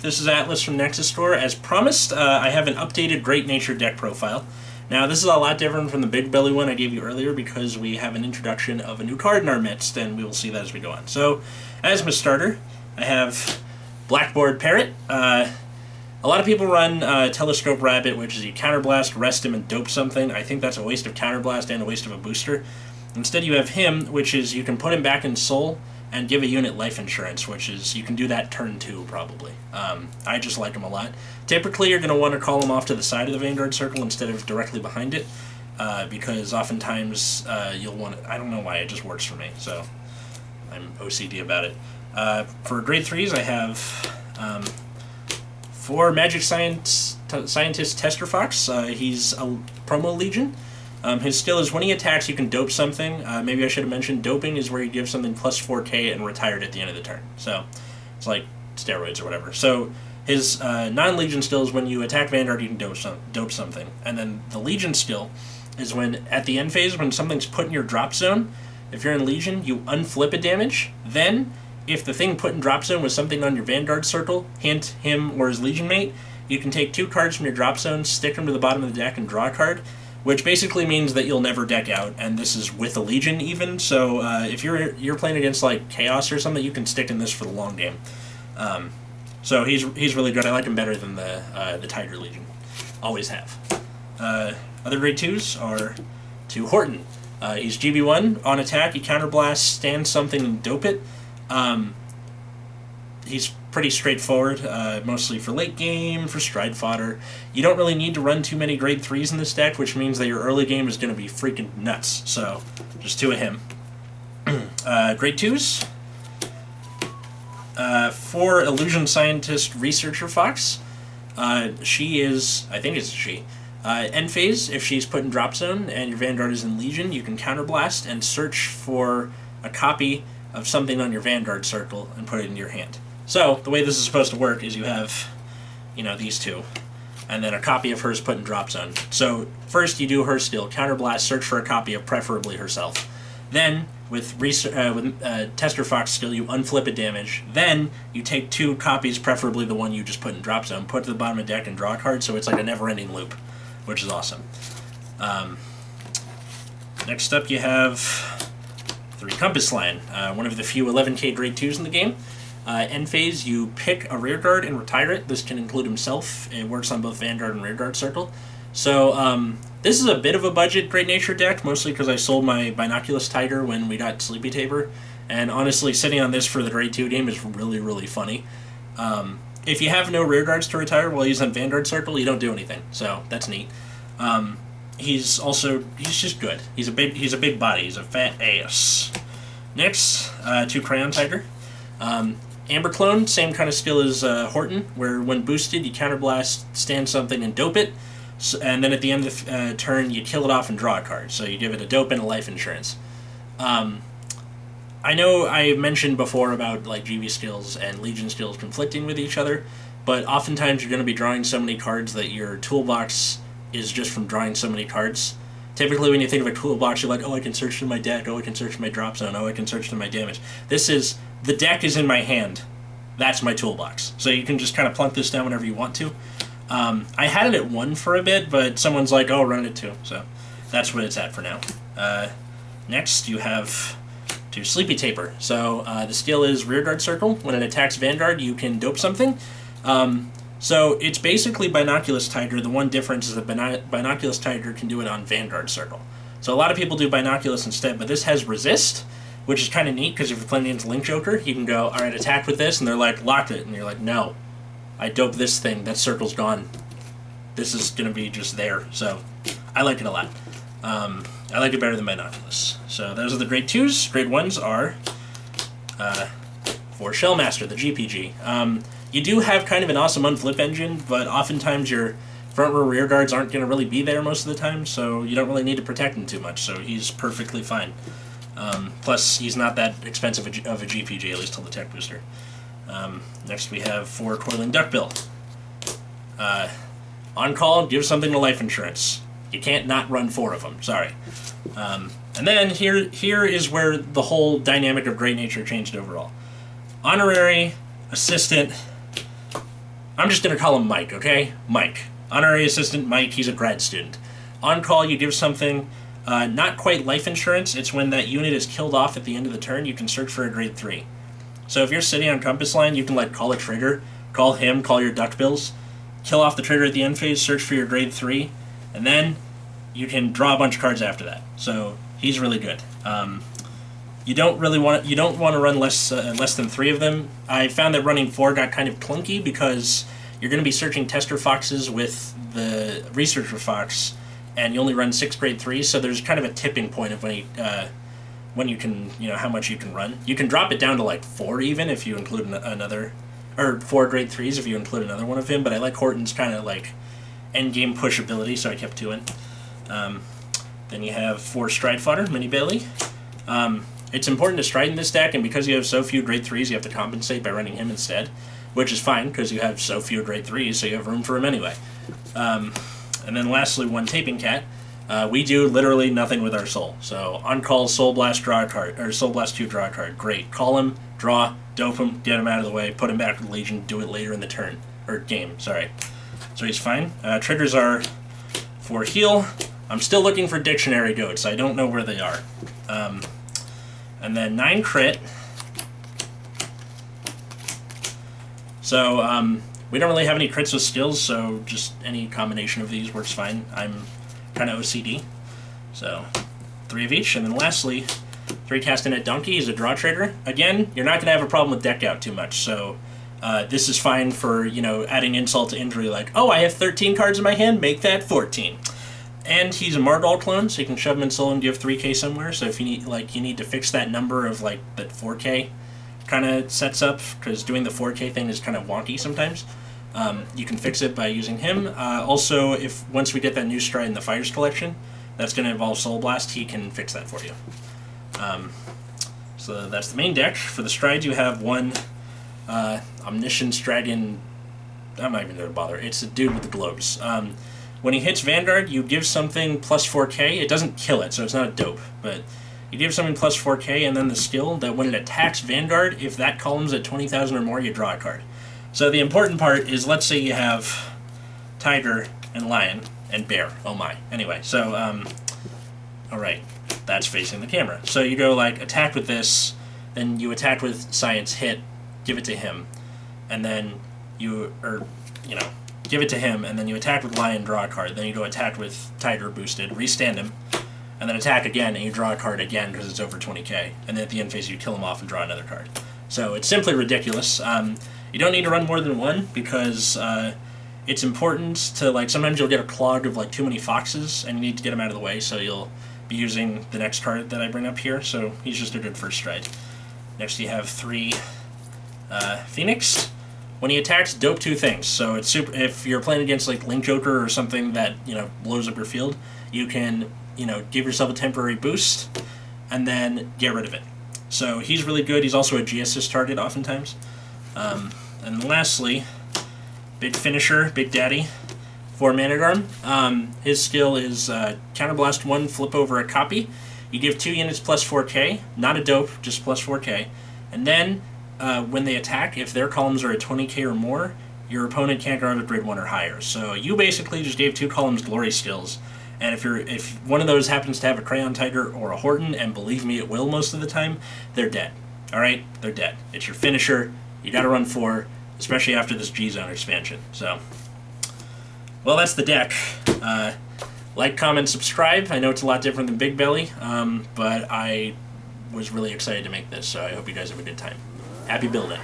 This is Atlas from Nexus Store. As promised, I have an updated Great Nature deck profile. Now, this is a lot different from the Big Belly one I gave you earlier because we have an introduction of a new card in our midst, and we will see that as we go on. So, as my starter, I have Blackboard Parrot. A lot of people run Telescope Rabbit, which is you counterblast, rest him, and dope something. I think that's a waste of counterblast and a waste of a booster. Instead, you have him, which is you can put him back in Soul and give a unit life insurance, which is, you can do that turn 2, probably. I just like him a lot. Typically, you're going to want to call him off to the side of the Vanguard circle instead of directly behind it, because oftentimes you'll want to, I don't know why, it just works for me, so I'm OCD about it. For grade 3s, I have 4 Magic Scientist Tester Fox. He's a promo Legion. His skill is when he attacks, you can dope something. Maybe I should have mentioned doping is where you give something plus 4k and retire it at the end of the turn. So it's like steroids or whatever. So his non-Legion skill is when you attack Vanguard, you can dope something. And then the Legion skill is when, at the end phase, when something's put in your drop zone, if you're in Legion, you unflip a damage. Then, if the thing put in drop zone was something on your Vanguard circle, hint, him, or his Legion mate, you can take 2 cards from your drop zone, stick them to the bottom of the deck, and draw a card. Which basically means that you'll never deck out, and this is with a Legion even. So if you're playing against like Chaos or something, you can stick in this for the long game. So he's really good. I like him better than the Tiger Legion. Always have. Other grade 2s are to Horton. He's GB1 on attack. You counterblast, stand something, and dope it. He's pretty straightforward, mostly for late game, for stride fodder. You don't really need to run too many grade 3s in this deck, which means that your early game is going to be freaking nuts. So, just 2 of him. Grade 2s. 4 Illusion Scientist Researcher Fox. She is, I think it's she. End phase, if she's put in drop zone and your Vanguard is in Legion, you can counterblast and search for a copy of something on your Vanguard circle and put it in your hand. So, the way this is supposed to work is you have, these 2, and then a copy of hers put in drop zone. So, first you do her skill, counterblast, search for a copy of preferably herself. Then, with Tester Fox skill, you unflip a damage. Then, you take 2 copies, preferably the one you just put in drop zone, put it to the bottom of the deck and draw a card, so it's like a never-ending loop, which is awesome. Next up you have 3 Compass Line, one of the few 11k grade 2s in the game. End phase, you pick a rearguard and retire it. This can include himself. It works on both Vanguard and rearguard circle. So, this is a bit of a budget Great Nature deck, mostly because I sold my Binoculus Tiger when we got Sleepy Tabor. And honestly, sitting on this for the grade 2 game is really, really funny. If you have no rearguards to retire while he's on Vanguard circle, you don't do anything. So, that's neat. He's just good. He's a big body. He's a fat ass. Next, 2 Crayon Tiger. Amber Clone, same kind of skill as Horton, where when boosted, you counterblast, stand something, and dope it. So, and then at the end of the turn, you kill it off and draw a card. So you give it a dope and a life insurance. I know I mentioned before about like GB skills and Legion skills conflicting with each other, but oftentimes you're going to be drawing so many cards that your toolbox is just from drawing so many cards. Typically when you think of a toolbox, you're like, oh, I can search through my deck, oh, I can search through my drop zone, oh, I can search through my damage. This is, the deck is in my hand. That's my toolbox. So you can just kind of plunk this down whenever you want to. I had it at 1 for a bit, but someone's like, oh, run it at 2. So that's what it's at for now. Next, you have 2 Sleepy Tabor. So the skill is Rearguard Circle. When it attacks Vanguard, you can dope something. So it's basically Binoculus Tiger. The one difference is that Binoculus Tiger can do it on Vanguard Circle. So a lot of people do Binoculus instead, but this has Resist, which is kind of neat because if you're playing against Link Joker, you can go, alright, attack with this, and they're like, locked it. And you're like, no, I dope this thing. That circle's gone. This is going to be just there. So I like it a lot. I like it better than Binoculus. So those are the grade 2s. Grade 1s are for Shellmaster, the GPG. You do have kind of an awesome unflip engine, but oftentimes your front row rear guards aren't going to really be there most of the time, so you don't really need to protect him too much, so he's perfectly fine. Plus, he's not that expensive of a GPG, at least till the tech booster. Next we have 4 Coiling Duckbill. On call, give something to life insurance. You can't not run 4 of them, sorry. And then here is where the whole dynamic of Great Nature changed overall. Honorary, Assistant, I'm just going to call him Mike, okay? Mike. Honorary Assistant Mike, he's a grad student. On call, you give something, not quite life insurance, it's when that unit is killed off at the end of the turn, you can search for a grade 3. So if you're sitting on Compass Line, you can like call a traitor, call him, call your duckbills, kill off the traitor at the end phase, search for your grade 3, and then you can draw a bunch of cards after that. So he's really good. You don't want to run less than 3 of them. I found that running 4 got kind of clunky because you're going to be searching tester foxes with the researcher fox, and you only run 6 grade 3s. So there's kind of a tipping point of when you can, how much you can run. You can drop it down to like 4 even if you include another, or 4 grade 3s if you include another one of him. But I like Horton's kind of like end game push ability, so I kept 2 in. Then you have 4 stride fodder, Mini Bailey. It's important to stride in this deck, and because you have so few grade 3s, you have to compensate by running him instead, which is fine because you have so few grade 3s, so you have room for him anyway. And then lastly, 1 Taping Cat. We do literally nothing with our soul. So on call, Soul Blast, draw a card, or Soul Blast 2, draw a card. Great. Call him, draw, dope him, get him out of the way, put him back with Legion, do it later in the turn. Or game, sorry. So he's fine. Triggers are for heal. I'm still looking for Dictionary Goats. I don't know where they are. And then 9 crit. So, we don't really have any crits with skills, so just any combination of these works fine. I'm kind of OCD. So, 3 of each. And then lastly, 3 Castanet Donkey is a draw trader. Again, you're not going to have a problem with deck out too much, so this is fine for, adding insult to injury, like, oh, I have 13 cards in my hand, make that 14. And he's a Margal clone, so you can shove him in solo and give 3k somewhere. So if you need to fix that number of that 4k kind of sets up, because doing the 4k thing is kind of wonky sometimes. You can fix it by using him. Also, once we get that new stride in the Fighters collection, that's going to involve Soul Blast, he can fix that for you. So that's the main deck. For the strides, you have 1 Omniscient Stridian. I'm not even going to bother. It's a dude with the globes. When he hits Vanguard, you give something plus 4k. It doesn't kill it, so it's not a dope, but you give something plus 4k, and then the skill that when it attacks Vanguard, if that column's at 20,000 or more, you draw a card. So the important part is, let's say you have Tiger and Lion and Bear. Oh my. Anyway, so, alright, that's facing the camera. So you go, attack with this, then you attack with Science, hit, give it to him, and then give it to him, and then you attack with Lion, draw a card. Then you go attack with Tiger boosted, restand him, and then attack again, and you draw a card again because it's over 20k. And then at the end phase, you kill him off and draw another card. So it's simply ridiculous. You don't need to run more than 1 because it's important to, sometimes you'll get a clog of, too many foxes, and you need to get them out of the way, so you'll be using the next card that I bring up here. So he's just a good first stride. Next, you have 3 Phoenix. When he attacks, dope 2 things. So it's super. If you're playing against Link Joker or something that blows up your field, you can give yourself a temporary boost, and then get rid of it. So he's really good. He's also a G-assist target oftentimes. And lastly, big finisher, Big Daddy, 4 Managarm. His skill is Counterblast 1, flip over a copy. You give 2 units plus 4k, not a dope, just plus 4k, and then. When they attack, if their columns are at 20k or more, your opponent can't guard a grade 1 or higher. So you basically just gave 2 columns glory skills, and if one of those happens to have a Crayon Tiger or a Horton, and believe me, it will most of the time, they're dead. Alright? They're dead. It's your finisher. You gotta run 4, especially after this G-Zone expansion. So, well, that's the deck. Like, comment, subscribe. I know it's a lot different than Big Belly, but I was really excited to make this, so I hope you guys have a good time. Happy building.